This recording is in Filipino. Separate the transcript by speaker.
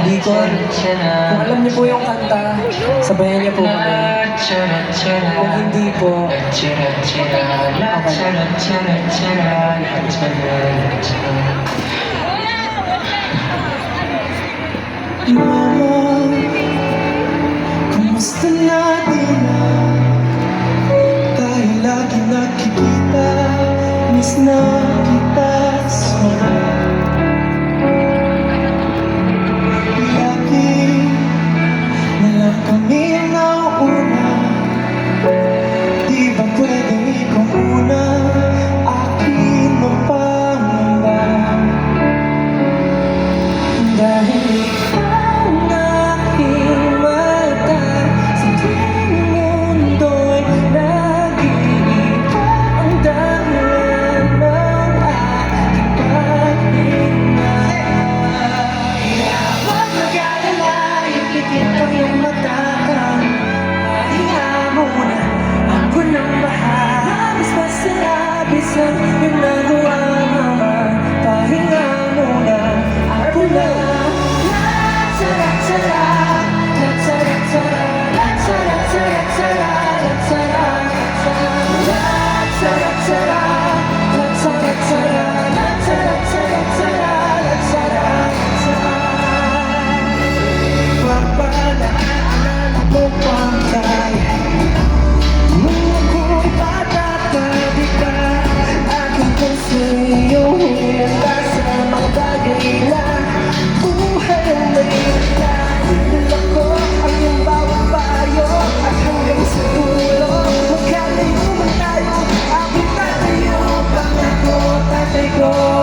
Speaker 1: Hindi ko, kung alam niyo po yung kanta, sabayan niyo po kami. Kung hindi po,
Speaker 2: Mama, kumusta na din na? Tayo lagi nakikita, miss na kita sobrang. Lagi na lang kami ang nauuna. Di ba pwedeng ikaw muna, akin ang pangamba? Dahil ikaw ang aking mata, sa tuwing mundo'y nag-iiba ang dahilan ng aking paghinga. Kaya huwag mag-alala, ipikit ang iyong mata. Pahinga muna, ako nang bahala. Mas masarap isang iyong nagawa. Pahinga muna, ako na. Papalaanan mo pang kaya. Kung ako'y bata pa, di ba? Aking puso iyong hinanda sa mga bagay na buhay ang mahirap. Dala ko ang iyong bawat payo at hanggang sa dulo magkalayo man tayo, aking tatayo, pangako tatay ko.